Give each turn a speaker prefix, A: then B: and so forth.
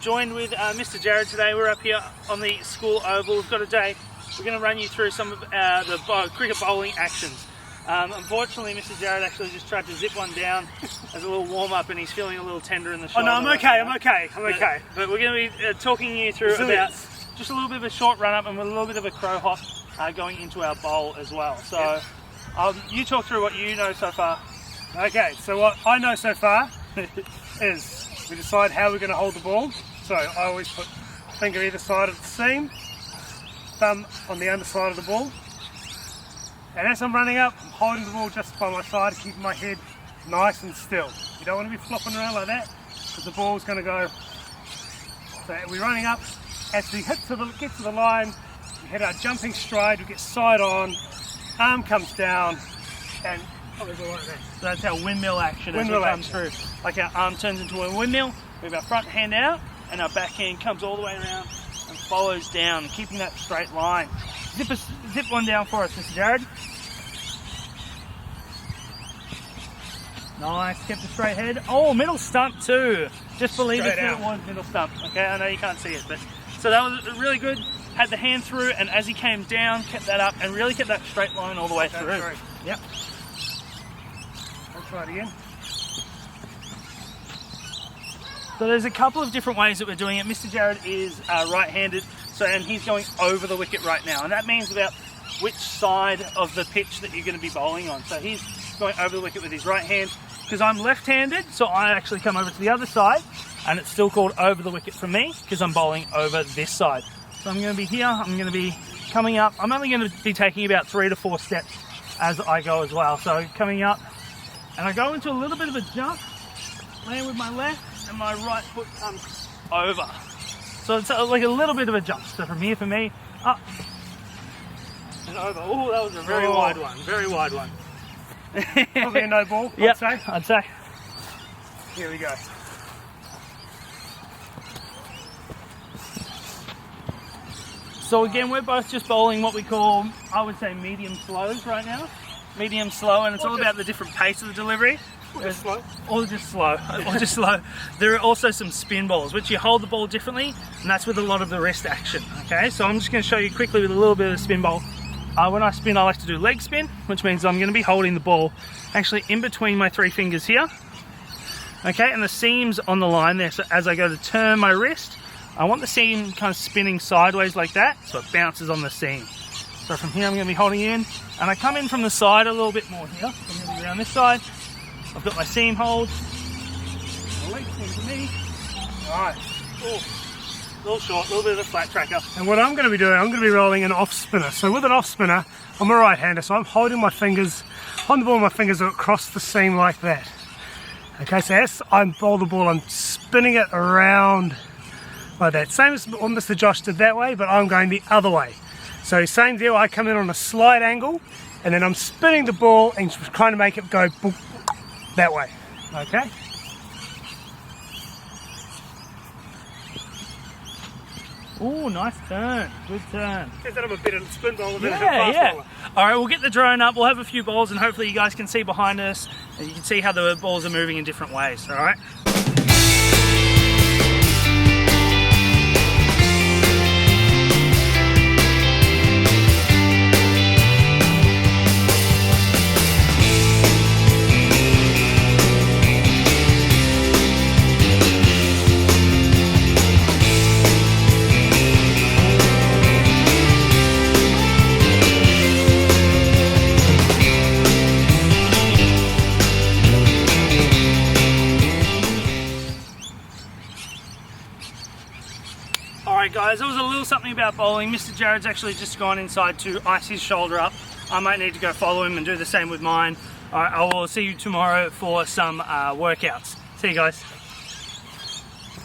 A: joined with Mr. Jared today. We're up here on the school oval. We've got a day. We're going to run you through some of the cricket bowling actions. Unfortunately, Mr. Jared actually just tried to zip one down as a little warm-up, and he's feeling a little tender in the shoulder.
B: Oh no, I'm okay.
A: But we're going to be talking you through about just a little bit of a short run-up and with a little bit of a crow hop going into our bowl as well. So you talk through what you know so far.
B: Okay, so what I know so far is we decide how we're going to hold the ball. So I always put finger either side of the seam, thumb on the underside of the ball. And as I'm running up, I'm holding the ball just by my side, keeping my head nice and still. You don't want to be flopping around like that, because the ball's going to go. So we're running up. As we get to the line, we hit our jumping stride, we get side on, arm comes down, and we go like that.
A: So that's our windmill action as it comes through. Like our arm turns into a windmill, we have our front hand out, and our back hand comes all the way around and follows down, keeping that straight line. Zip one down for us, Mr. Jared. Nice, kept a straight head. Oh, middle stump too. Just believe it was middle stump. Okay, I know you can't see it, but so that was really good. Had the hand through, and as he came down, kept that up and really kept that straight line all the way through. Yep.
B: I'll try it again.
A: So there's a couple of different ways that we're doing it. Mr. Jared is right-handed, and he's going over the wicket right now, and that means about which side of the pitch that you're going to be bowling on. So he's going over the wicket with his right hand, because I'm left-handed, so I actually come over to the other side, and it's still called over the wicket for me, because I'm bowling over this side. So I'm going to be here, I'm going to be coming up. I'm only going to be taking about 3 to 4 steps as I go as well. So coming up, and I go into a little bit of a jump, land with my left, and my right foot comes over. So it's like a little bit of a jump. So from here for me, up and over. Oh, that was a very wide one. Very wide one.
B: Probably a no ball,
A: I'd say.
B: Here we go.
A: So again, we're both just bowling what we call, I would say, medium slows right now. Medium slow, and it's all about the different pace of the delivery.
B: Or just slow.
A: Or just slow. There are also some spin balls, which you hold the ball differently, and that's with a lot of the wrist action. Okay, so I'm just going to show you quickly with a little bit of a spin ball. When I spin, I like to do leg spin, which means I'm going to be holding the ball actually in between my 3 fingers here. Okay, and the seam's on the line there, so as I go to turn my wrist, I want the seam kind of spinning sideways like that, so it bounces on the seam. So from here I'm going to be holding in, and I come in from the side a little bit more here. So I'm going to be around this side. I've got my seam hold. My leg spin for me.
B: Nice.
A: Oh, a little short, a little bit of a flat tracker.
B: And what I'm going to be doing, I'm going to be rolling an off spinner. So with an off spinner, I'm a right hander, so I'm holding my fingers, on the ball, my fingers are across the seam like that. Okay, so as I bowl the ball, I'm spinning it around like that. Same as what Mr. Josh did that way, but I'm going the other way. So same deal, I come in on a slight angle, and then I'm spinning the ball and trying to make it go boop, that way. Okay?
A: Oh, nice turn. Good turn.
B: Gives that a bit of spin ball, a bit of a fast bowler.
A: All right, we'll get the drone up. We'll have a few balls, and hopefully you guys can see behind us, and you can see how the balls are moving in different ways. All right? Alright guys, that was a little something about bowling. Mr. Jared's actually just gone inside to ice his shoulder up. I might need to go follow him and do the same with mine. Alright, I will see you tomorrow for some workouts. See you guys.